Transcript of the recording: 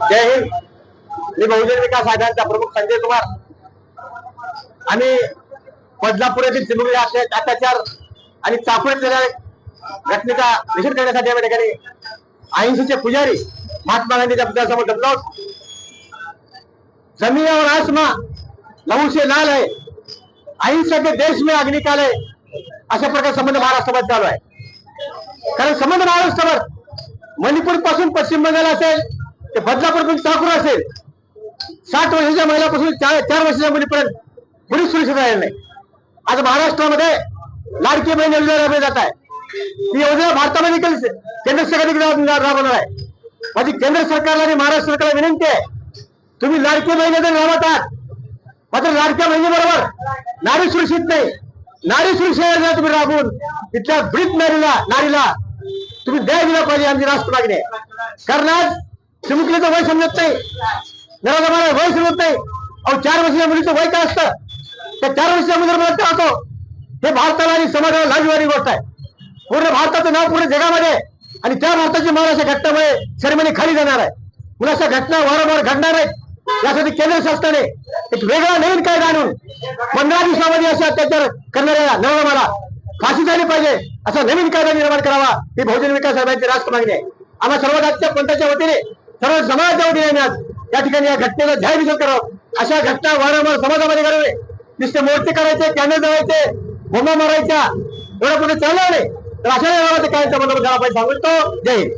जय हिंद. मी बहुजन विकास आघाडीचा प्रमुख संजय कुमार. आम्ही बदलापूर येथील चिमुकली अत्याचार आणि चाकूच्या घटनेचा निषेध करण्यासाठी या ठिकाणी अहिंसेचे पुजारी महात्मा गांधीच्या पुतळ्यासमोर जमलो. जमीन और आसमां लहू से लाल है, अहिंसा के देश में अग्नि काल है, अशा प्रकारे संबंध महाराष्ट्रामध्ये चालू आहे. कारण संबंध महाराष्ट्रावर मणिपूर पासून पश्चिम बंगाल असेल ते बदलापूर पासून चाकूर असेल, 60 वर्षाच्या महिलापासून 4 वर्षाच्या मुलीपर्यंत कुणीच सुरक्षित राहिलं नाही. आज महाराष्ट्रामध्ये लाडकी बहीण योजना राबवली जात आहे. ही योजना भारतामध्ये केंद्र सरकारने राबवणार आहे. माझी केंद्र सरकारला आणि महाराष्ट्र सरकारला विनंती आहे, तुम्ही लाडकी बहीण योजना राबवत आहात, मात्र लाडक्या बहिणीबरोबर नारी सुरक्षित नाही. नारी सुरक्षा योजना तुम्ही राबवून तिथल्या ब्रीत नारीला तुम्ही न्याय दिला पाहिजे, आमची राष्ट्र मागणी आहे. कारण आज चिमुकलीचं वय समजत नाही, नराधमाला वय समजत नाही. अहो 4 वर्षाच्या मुलीचं वय काय असतं, त्या 4 वर्षाच्या मुलीवर बलात्कार होतो. हे भारताला आणि समाजाला लाजवारी गोष्ट आहे. पूर्ण भारताचं नाव पूर्ण जगामध्ये, आणि त्या भारताची मान अशा घटनामुळे सेरेमनी खाली जाणार आहे. म्हणून अशा घटना वारंवार घडणार आहेत. यासाठी केंद्र शासनाने एक वेगळा नवीन कायदा आणून 15 दिवसामध्ये असे अत्याचार करणाऱ्या नराधमाला फाशी झाली पाहिजे, असा नवीन कायदा निर्माण करावा, ही बहुजन विकास आघाडीची राष्ट्र मागणी आहे. आम्हा सर्व राजकीय पंथाच्या वतीने, सर्व समाजाच्या वतीने या ठिकाणी या घटनेला जाहीर निषेध करावा. अशा घटना वारंवार समाजामध्ये घडू नये. नुसते मोर्चे करायचे, कॅन्डल जळायचे, बोंबा मारायच्या एवढं पुढे चालणार नाही. तर अशा नावाचे कायद्याचा बंदोबस्त झाला पाहिजे सांगतो. जय हिंद.